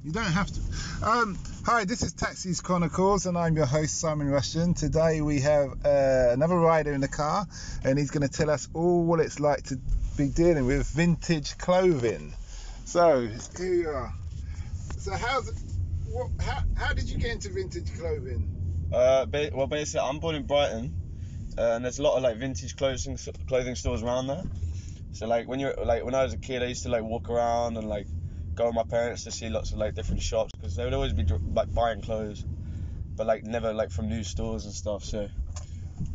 You don't have to. Hi, this is Taxis Chronicles, and I'm your host, Simon Rushton. Today we have another rider in the car, and he's going to tell us all what it's like to be dealing with vintage clothing. So, here you are. So, how did you get into vintage clothing? Well, basically, I'm born in Brighton, and there's a lot of like vintage clothing stores around there. So when I was a kid, I used to walk around and go with my parents to see lots of different shops, because they would always be buying clothes, but never from new stores and stuff. So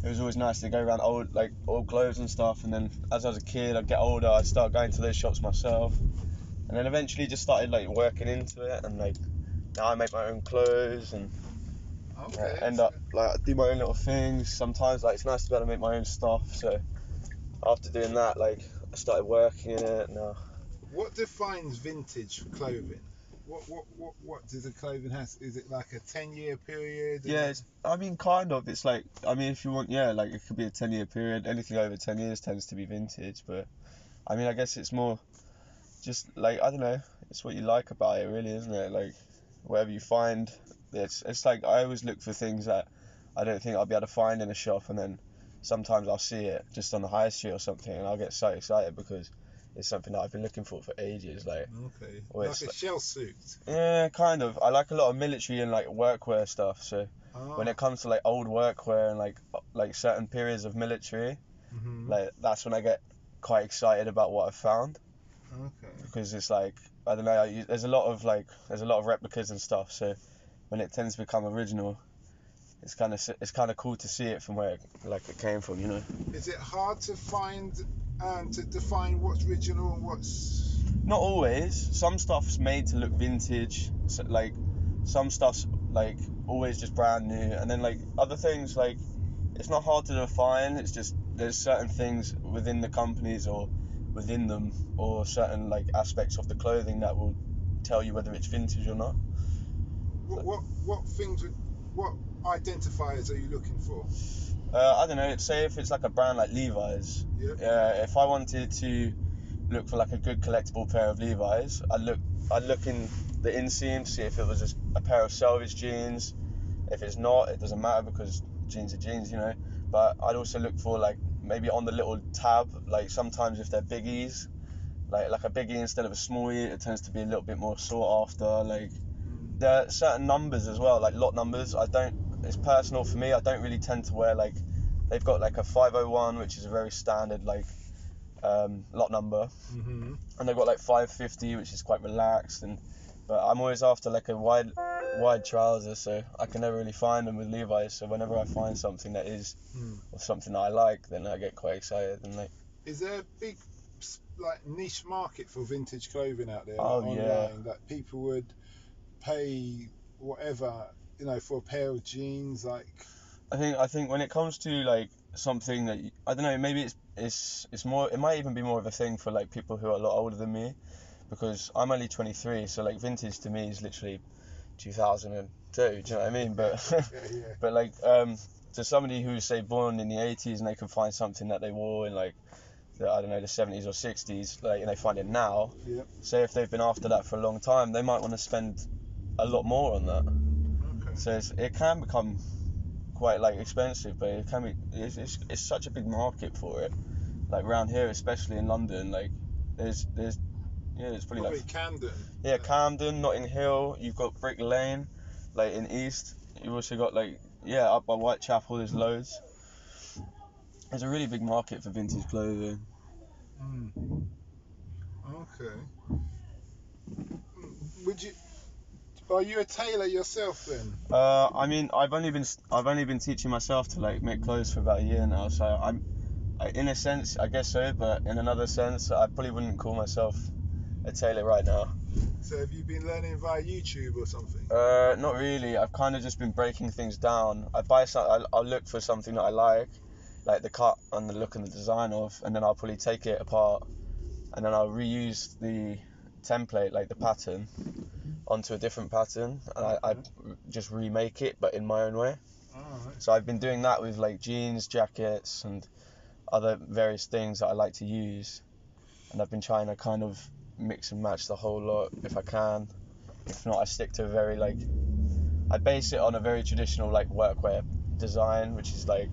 it was always nice to go around old clothes and stuff. And then as I was a kid, I'd get older, I'd start going to those shops myself, and then eventually just started working into it, and now I make my own clothes and end up do my own little things. Sometimes it's nice to be able to make my own stuff. So after doing that, I started working in it now. What defines vintage clothing? What does the clothing have? Is it like a 10-year period? Yeah, kind of. It's if you want, it could be a 10-year period. Anything over 10 years tends to be vintage. But I guess it's more just I don't know. It's what you like about it, really, isn't it? Whatever you find, it's I always look for things that I don't think I'll be able to find in a shop, and then sometimes I'll see it just on the high street or something, and I'll get so excited because it's something that I've been looking for ages. Okay. Like a shell suit. Yeah, kind of. I like a lot of military and workwear stuff. So when it comes to old workwear and certain periods of military, that's when I get quite excited about what I've found. Okay. Because it's I don't know. There's a lot of replicas and stuff. So when it tends to become original, it's kind of cool to see it from where it came from, you know. Is it hard to find to define what's original and what's... Not always. Some stuff's made to look vintage. So, some stuff's always just brand new, and then other things it's not hard to define. It's just there's certain things within the companies or within them, or certain aspects of the clothing that will tell you whether it's vintage or not. What identifiers are you looking for? I don't know. Say if it's a brand like Levi's. Yep. If I wanted to look for a good collectible pair of Levi's, I'd look in the inseam to see if it was just a pair of salvage jeans. If it's not, it doesn't matter, because jeans are jeans, you know. But I'd also look for maybe on the little tab, sometimes if they're biggies, like a biggie instead of a smallie, it tends to be a little bit more sought after. There are certain numbers as well, lot numbers. It's personal for me. I don't really tend to wear they've got a 501, which is a very standard lot number, and they've got 550, which is quite relaxed. But I'm always after a wide trouser, so I can never really find them with Levi's. So whenever I find something that is or something that I like, then I get quite excited. And is there a big niche market for vintage clothing out there? Online, yeah. That people would pay whatever, for a pair of jeans? I think when it comes to something that I don't know, maybe it's more, it might even be more of a thing for people who are a lot older than me, because I'm only 23, so vintage to me is literally 2002. Do you know what I mean? But yeah. But to somebody who's say born in the 80s, and they can find something that they wore in I don't know, the 70s or 60s, and they find it now. Yep. Say if they've been after that for a long time, they might want to spend a lot more on that. Okay. So it can become quite expensive, but it can be. It's such a big market for it. Around here, especially in London, there's probably Camden. Yeah, Camden, Notting Hill. You've got Brick Lane, in East. You've also got up by Whitechapel. There's loads. There's a really big market for vintage clothing. Okay. Are you a tailor yourself then? I've only been teaching myself to make clothes for about a year now. So in a sense, I guess so, but in another sense, I probably wouldn't call myself a tailor right now. So have you been learning via YouTube or something? Not really. I've kind of just been breaking things down. I'll look for something that I like the cut and the look and the design of, and then I'll probably take it apart, and then I'll reuse the template, the pattern, onto a different pattern, and I just remake it, but in my own way. Right. So I've been doing that with jeans, jackets, and other various things that I like to use, and I've been trying to kind of mix and match the whole lot if I can. if not, I stick to a very like, I base it on a very traditional like workwear design, which is like,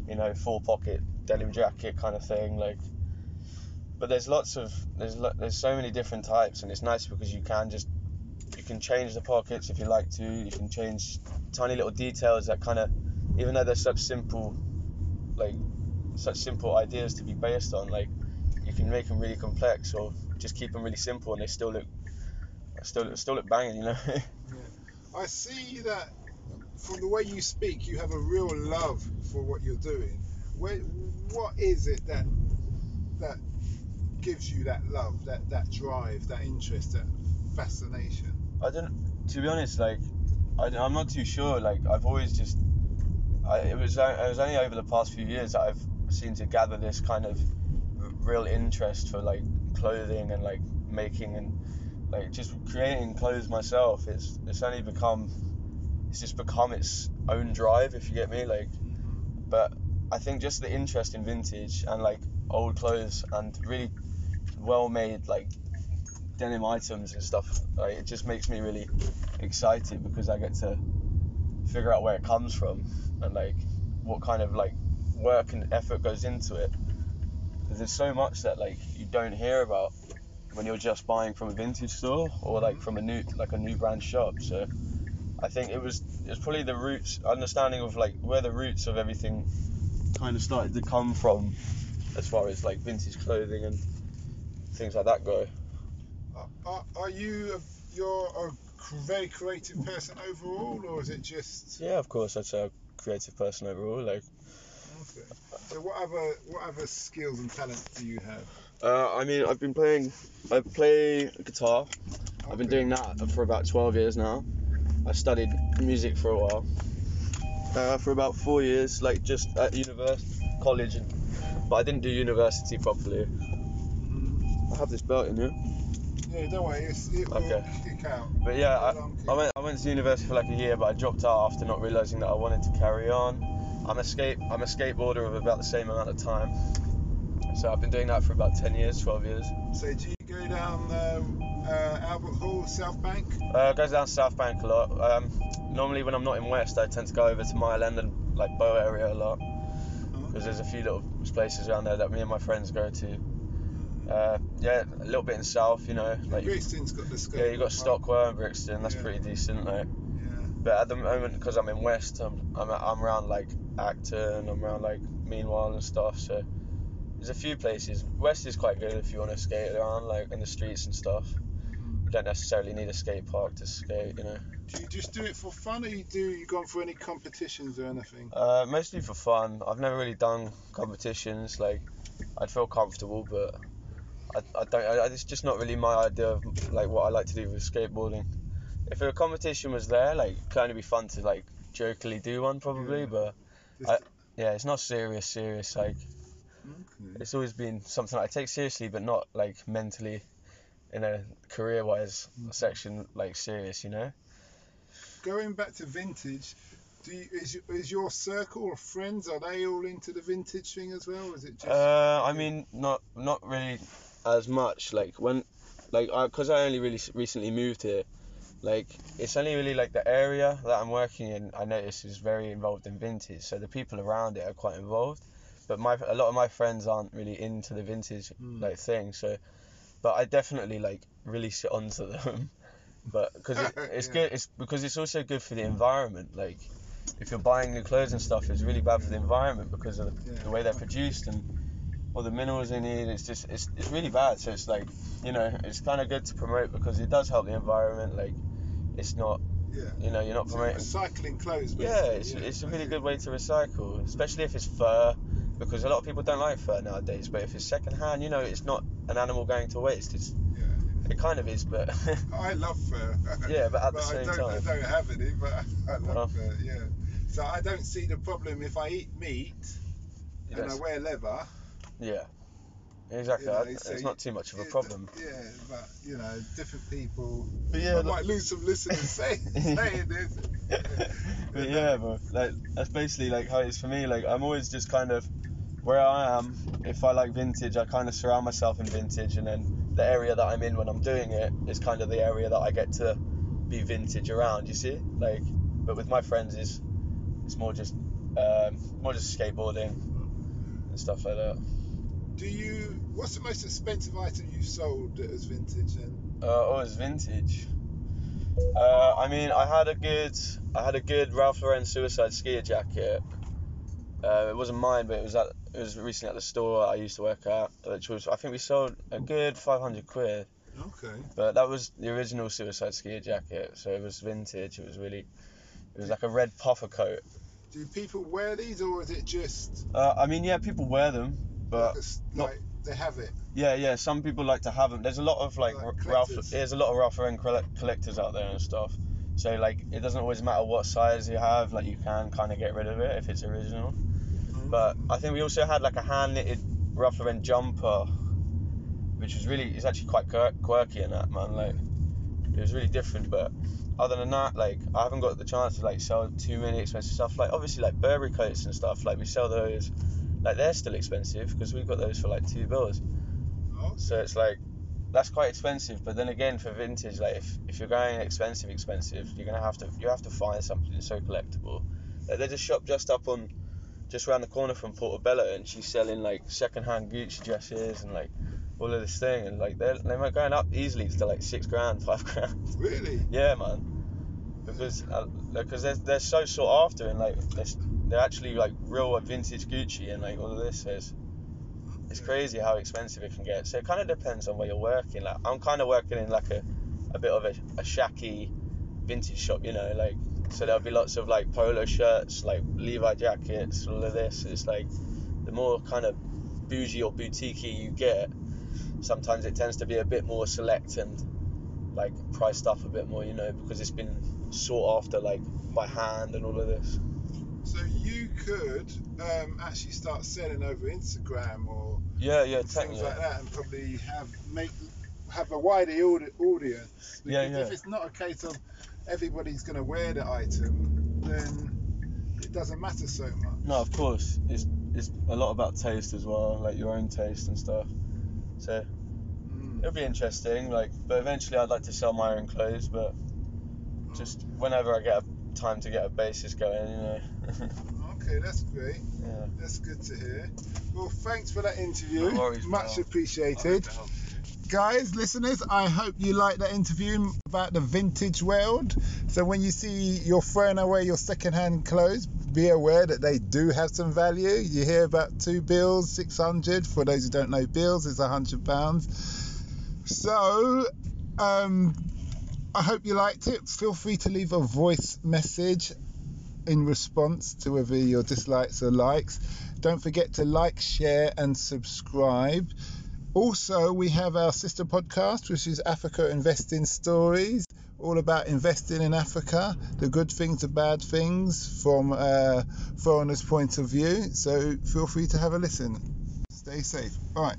you know, full pocket denim jacket kind of thing, like. But there's so many different types, and it's nice because you can change the pockets if you like to. You can change tiny little details that kind of, even though they're such simple ideas to be based on, like, you can make them really complex or just keep them really simple, and they still look banging, you know. Yeah. I see that from the way you speak, you have a real love for what you're doing. What is it that gives you that love, that drive, that interest, that fascination? To be honest, like, I'm not too sure. Like, I've always just, it was only over the past few years that I've seemed to gather this kind of real interest for like clothing and like making and like just creating clothes myself. It's just become its own drive, if you get me. Like, but I think just the interest in vintage and like old clothes and really well made like denim items and stuff, like, it just makes me really excited because I get to figure out where it comes from and like what kind of like work and effort goes into it. Because there's so much that like you don't hear about when you're just buying from a vintage store or like from a new brand shop. So I think it's probably the understanding of like where the roots of everything kind of started to come from, as far as like vintage clothing and things like that go. Are you're a very creative person overall, or is it just? Yeah, of course, I'd say a creative person overall. Like, Okay. So what other skills and talents do you have? I mean, I play guitar. I've been doing that for about 12 years now. I studied music for a while, for about 4 years, like just at college, but I didn't do university properly. I have this belt in here. Yeah, don't worry, it will kick out. But yeah, I went to university for like a year, but I dropped out after not realising that I wanted to carry on. I'm a skateboarder of about the same amount of time. So I've been doing that for about 10 years, 12 years. So do you go down Albert Hall, South Bank? Goes down South Bank a lot. Normally when I'm not in West, I tend to go over to Mile End and like Bow area a lot. Because there's a few little places around there that me and my friends go to. Yeah, a little bit in South, you know. Like Brixton's got the skate. Yeah, you got Stockwell and Brixton. That's pretty decent, like. Yeah. But at the moment, because I'm in West, I'm around like Acton, I'm around like Meanwhile and stuff. So there's a few places. West is quite good if you want to skate around, like in the streets and stuff. You don't necessarily need a skate park to skate, you know. Do you just do it for fun, or you gone for any competitions or anything? Mostly for fun. I've never really done competitions. Like, I'd feel comfortable, but I don't. It's just not really my idea of like what I like to do with skateboarding. If a competition was there, like, it could only be fun to like jokingly do one probably, but it's not serious. Like, it's always been something I take seriously, but not like mentally in a career-wise section, like serious, you know. Going back to vintage, is your circle of friends, are they all into the vintage thing as well, or is it just? I mean, not really as much. Like because I only really recently moved here. Like, it's only really like the area that I'm working in, I notice, is very involved in vintage. So the people around it are quite involved, but a lot of my friends aren't really into the vintage like thing. So, but I definitely like really sit onto them. But because it's good, it's because it's also good for the environment. Like, if you're buying new clothes and stuff, it's really bad for the environment because of the way they're produced and all the minerals they need. It's just it's really bad. So it's like, you know, it's kind of good to promote because it does help the environment. Like, it's not, you know, you're not promoting recycling clothes. Yeah, it's a really good way to recycle, especially if it's fur, because a lot of people don't like fur nowadays. But if it's second hand, you know, it's not an animal going to waste. It kind of is, but I love fur. Yeah, but at the same time, I don't have any, but I love fur. Yeah, so I don't see the problem if I eat meat and I wear leather. Yeah, exactly. You know, it's not too much of a problem. Yeah, but you know, different people. But yeah, I might lose some listeners saying this. But yeah, bro, like, that's basically like how it is for me. Like, I'm always just kind of where I am. If I like vintage, I kind of surround myself in vintage, and then the area that I'm in when I'm doing it is kind of the area that I get to be vintage around, you see, like. But with my friends, it's more just skateboarding and stuff like that. What's the most expensive item you've sold that was vintage then? It's vintage. I mean, I had a good Ralph Lauren Suicide skier jacket. It wasn't mine, but it was recently at the store I used to work at, which was, I think we sold a good 500 quid. Okay. But that was the original Suicide skier jacket, so it was vintage. It was like a red puffer coat. Do people wear these, or is it just I mean, yeah, people wear them, but like they have it? Yeah. Some people like to have them. There's a lot of there's a lot of Ralph Lauren collectors out there and stuff. So like, it doesn't always matter what size you have. Like, you can kind of get rid of it if it's original. But I think we also had like a hand knitted Ralph Lauren jumper, which was it's actually quite quirky in that, man. Like, it was really different. But other than that, like, I haven't got the chance to like sell too many expensive stuff. Like, obviously, like Burberry coats and stuff, like we sell those. Like, they're still expensive because we've got those for like £2. Okay. So it's like, that's quite expensive. But then again, for vintage, like, if you're going expensive, you're gonna have to find something so collectible. Like, there's a shop just around the corner from Portobello, and she's selling like second-hand Gucci dresses and like all of this thing, and like they're going up easily to like £6,000, £5,000. Really? Yeah, man. Because they're so sought after, and like they're actually like real vintage Gucci and like all of this. So it's crazy how expensive it can get. So it kind of depends on where you're working. Like, I'm kind of working in like a bit of a shacky vintage shop, you know, like, so there'll be lots of like polo shirts, like Levi jackets, all of this. It's like, the more kind of bougie or boutiquey you get, sometimes it tends to be a bit more select and like priced up a bit more, you know, because it's been sought after like by hand and all of this. So you could actually start selling over Instagram or things like that, and probably have a wider audience. Because if it's not a case of everybody's going to wear the item, then it doesn't matter so much. No, of course, it's a lot about taste as well, like your own taste and stuff. So it'll be interesting, like, but eventually I'd like to sell my own clothes, but just whenever I get time to get a basis going, you know. Okay, that's great. Yeah. That's good to hear. Well, thanks for that interview. No worries, much pal. appreciated. Guys, listeners, I hope you liked that interview about the vintage world. So when you see you're throwing away your second-hand clothes, be aware that they do have some value. You hear about £2, 600. For those who don't know, bills is £100. So I hope you liked it. Feel free to leave a voice message in response to whether your dislikes or likes. Don't forget to like, share and subscribe. Also, we have our sister podcast, which is Africa Investing Stories, all about investing in Africa, the good things, the bad things from a foreigner's point of view. So feel free to have a listen. Stay safe. All right.